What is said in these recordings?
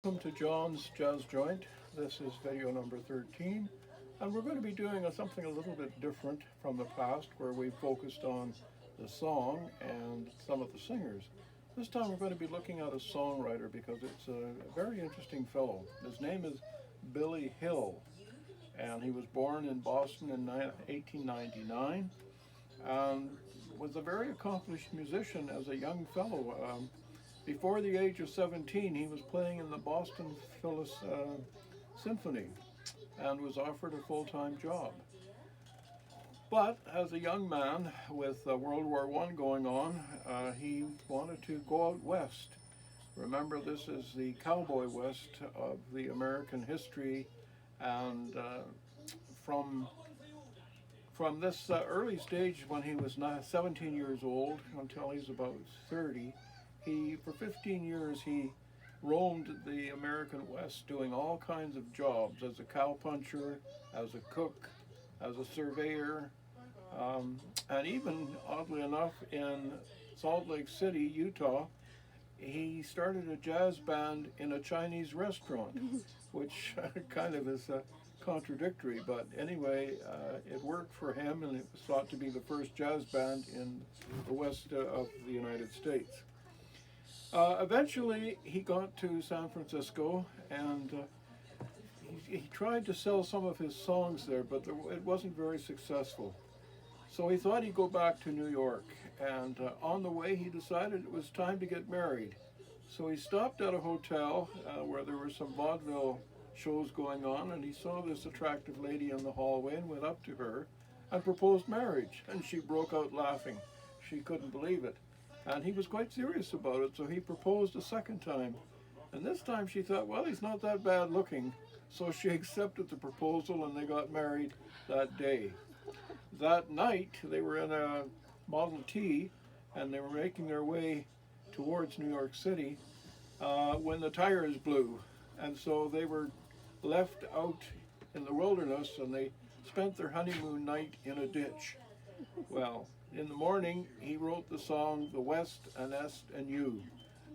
Welcome to John's Jazz Joint. This is video number 13, and we're going to be doing something a little bit different from the past where we focused on the song and some of the singers. This time we're going to be looking at a songwriter because it's a very interesting fellow. His name is Billy Hill, and he was born in Boston in 1899 and was a very accomplished musician as a young fellow. Before the age of 17, he was playing in the Boston Symphony and was offered a full-time job. But as a young man with World War I going on, he wanted to go out west. Remember, this is the cowboy west of the American history, and from from this early stage when he was 17 years old until he's about 30, for 15 years, he roamed the American West doing all kinds of jobs as a cowpuncher, as a cook, as a surveyor, and even, oddly enough, in Salt Lake City, Utah, he started a jazz band in a Chinese restaurant, which kind of is contradictory, but anyway, it worked for him, and it was thought to be the first jazz band in the west of the United States. Eventually, he got to San Francisco, and he tried to sell some of his songs there, but it wasn't very successful. So he thought he'd go back to New York, and on the way, he decided it was time to get married. So he stopped at a hotel where there were some vaudeville shows going on, and he saw this attractive lady in the hallway and went up to her and proposed marriage, and she broke out laughing. She couldn't believe it. And he was quite serious about it, so he proposed a second time. And this time she thought, well, he's not that bad looking. So she accepted the proposal, and they got married that day. That night, they were in a Model T, and they were making their way towards New York City when the tires blew. And so they were left out in the wilderness, and they spent their honeymoon night in a ditch. Well, in the morning, he wrote the song "The West and Est and You,"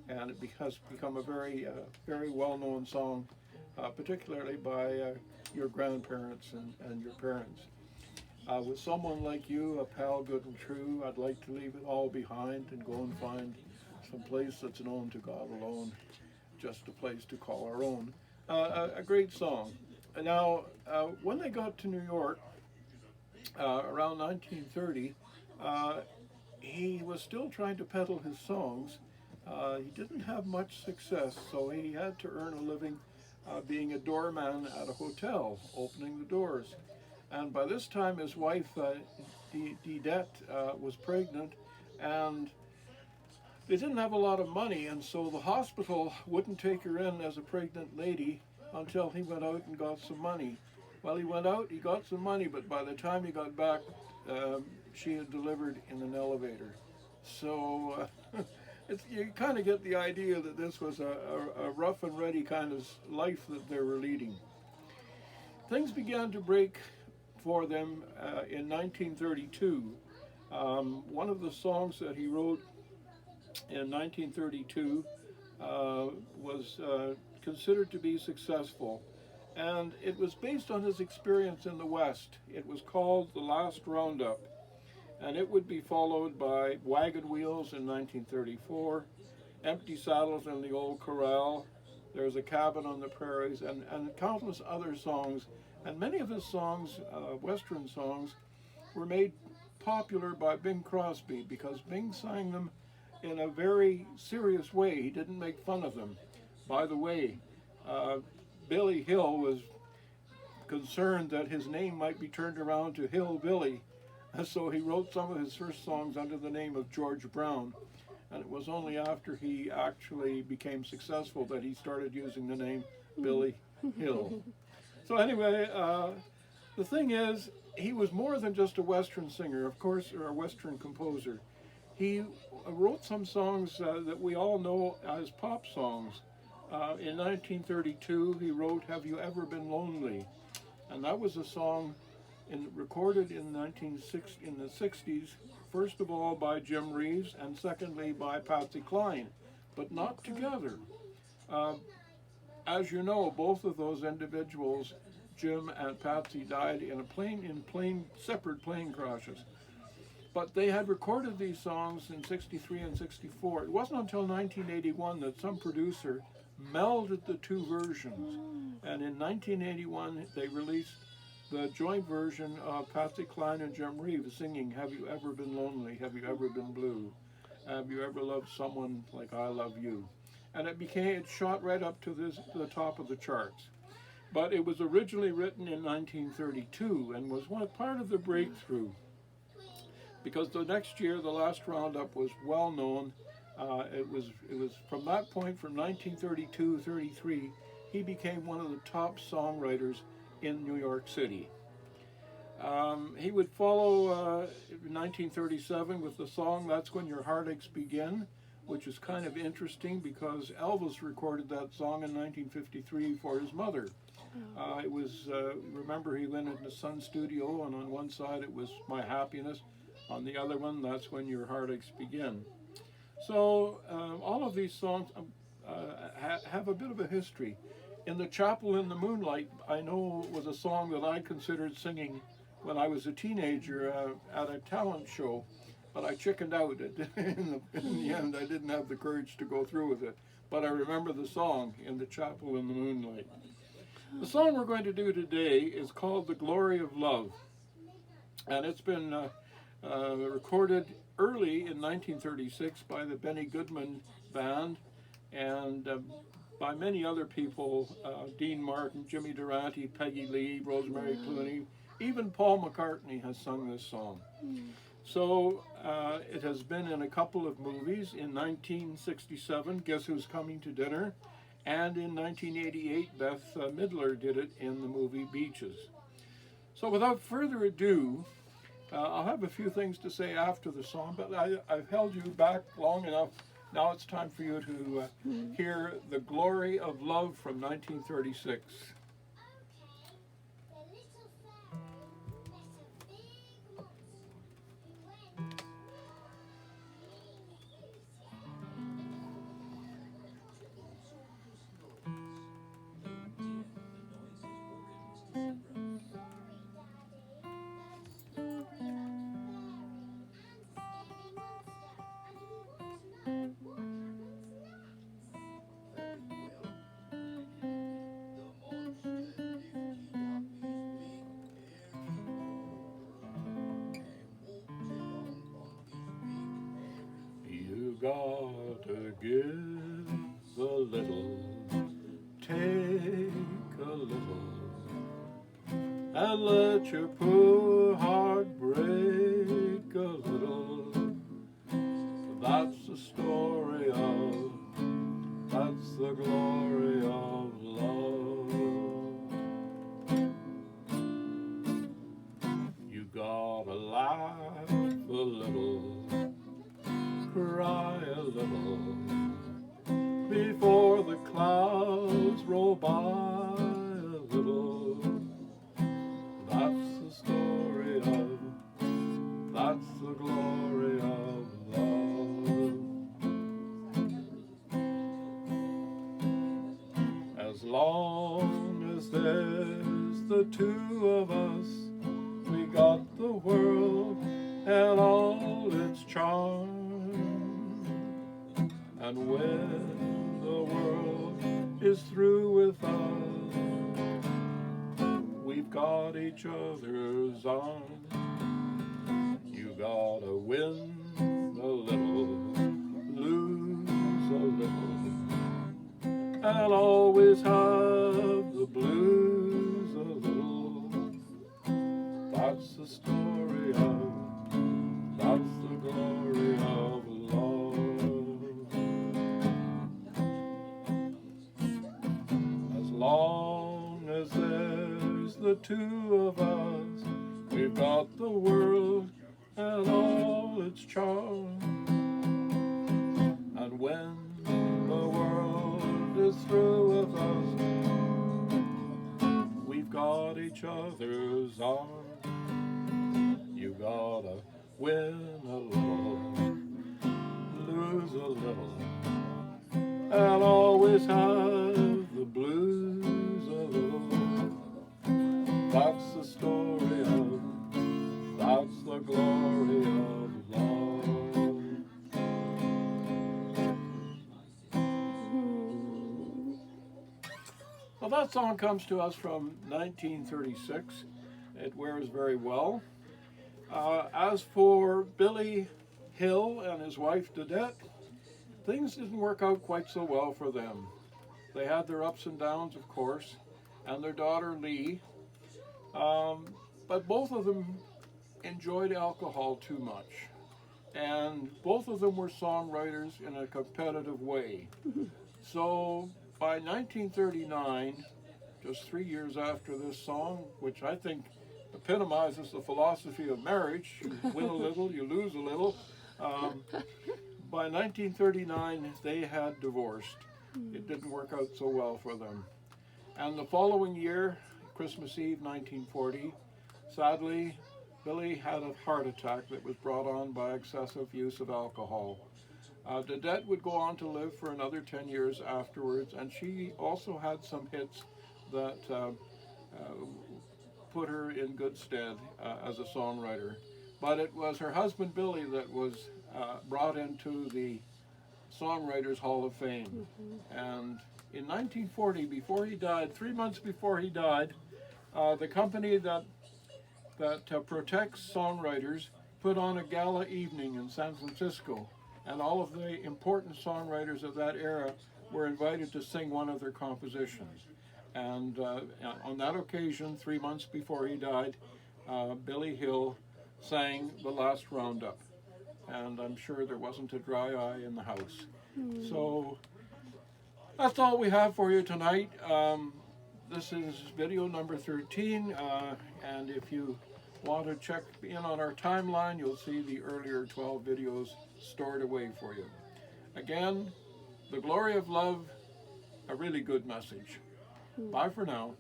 and it has become a very well-known song, particularly by your grandparents and your parents. With someone like you, a pal good and true, I'd like to leave it all behind and go and find some place that's known to God alone, just a place to call our own. A great song. Now, when they got to New York, around 1930, he was still trying to peddle his songs. He didn't have much success, so he had to earn a living being a doorman at a hotel, opening the doors. And by this time, his wife, Didette, was pregnant, and they didn't have a lot of money, and so the hospital wouldn't take her in as a pregnant lady until he went out and got some money. Well, he went out, he got some money, but by the time he got back, she had delivered in an elevator. So you kind of get the idea that this was a rough and ready kind of life that they were leading. Things began to break for them in 1932. One of the songs that he wrote in 1932 was considered to be successful, and it was based on his experience in the West. It was called The Last Roundup, and it would be followed by Wagon Wheels in 1934, Empty Saddles in the Old Corral, There's a Cabin on the Prairies, and countless other songs. And many of his songs, Western songs, were made popular by Bing Crosby because Bing sang them in a very serious way. He didn't make fun of them. By the way, Billy Hill was concerned that his name might be turned around to hillbilly, and so he wrote some of his first songs under the name of George Brown. And it was only after he actually became successful that he started using the name Billy Hill. So anyway, the thing is, he was more than just a Western singer, of course, or a Western composer. He wrote some songs that we all know as pop songs. In 1932, he wrote "Have You Ever Been Lonely?" And that was a song recorded in the 60s, first of all by Jim Reeves, and secondly by Patsy Cline, but not together. as you know, both of those individuals, Jim and Patsy, died in separate plane crashes. But they had recorded these songs in 63 and 64. It wasn't until 1981 that some producer melded the two versions. And in 1981, they released the joint version of Patsy Cline and Jim Reeves singing, "Have You Ever Been Lonely? Have You Ever Been Blue? Have You Ever Loved Someone Like I Love You?" And it shot right up to the top of the charts. But it was originally written in 1932 and was part of the breakthrough, because the next year, the Last Roundup was well known. It was from that point, from 1932-33, he became one of the top songwriters in New York City. He would follow in 1937 with the song "That's When Your Heartaches Begin," which is kind of interesting because Elvis recorded that song in 1953 for his mother. It was, remember, he went into Sun Studio, and on one side it was "My Happiness," on the other one, "That's When Your Heartaches Begin." So all of these songs have a bit of a history. "In the Chapel in the Moonlight," I know, was a song that I considered singing when I was a teenager at a talent show, but I chickened out. In the end, I didn't have the courage to go through with it. But I remember the song, "In the Chapel in the Moonlight." The song we're going to do today is called "The Glory of Love," and it's been recorded early in 1936 by the Benny Goodman Band and by many other people, Dean Martin, Jimmy Durante, Peggy Lee, Rosemary Clooney. Even Paul McCartney has sung this song. So it has been in a couple of movies. In 1967, Guess Who's Coming to Dinner? And in 1988, Beth Midler did it in the movie Beaches. So without further ado, I'll have a few things to say after the song, but I've held you back long enough. Now it's time for you to hear "The Glory of Love" from 1936. You gotta give a little, take a little, and let your poor heart break a little. That's the story of, that's the glory of love. You gotta laugh a little, cry a little, before the clouds roll by a little. That's the story of, that's the glory of love. As long as there's the two of us, we got the world and all its charm. And when the world is through with us, we've got each other's arms. You gotta win a little, lose a little, and always have the blues a little. That's the story of, that's the glory of love. As long as there's the two of us, we've got the world and all its charm. And when the world is through with us, we've got each other's arms. You gotta win a little, lose a little, and always have the blues Well, that song comes to us from 1936. It wears very well. As for Billy Hill and his wife Dedette, things didn't work out quite so well for them. They had their ups and downs, of course, and their daughter Lee, but both of them enjoyed alcohol too much. And both of them were songwriters in a competitive way. So by 1939, just 3 years after this song, which I think epitomizes the philosophy of marriage, you win a little, you lose a little. By 1939, they had divorced. It didn't work out so well for them. And the following year, Christmas Eve 1940, sadly, Billy had a heart attack that was brought on by excessive use of alcohol. Dedette would go on to live for another 10 years afterwards, and she also had some hits that put her in good stead as a songwriter. But it was her husband Billy that was brought into the Songwriters Hall of Fame. And in 1940, before he died, 3 months before he died, the company that protects songwriters put on a gala evening in San Francisco, and all of the important songwriters of that era were invited to sing one of their compositions. And on that occasion, 3 months before he died, Billy Hill sang the Last Roundup. And I'm sure there wasn't a dry eye in the house. So that's all we have for you tonight. This is video number 13, and if you want to check in on our timeline, you'll see the earlier 12 videos stored away for you. Again, the glory of love, a really good message. Bye for now.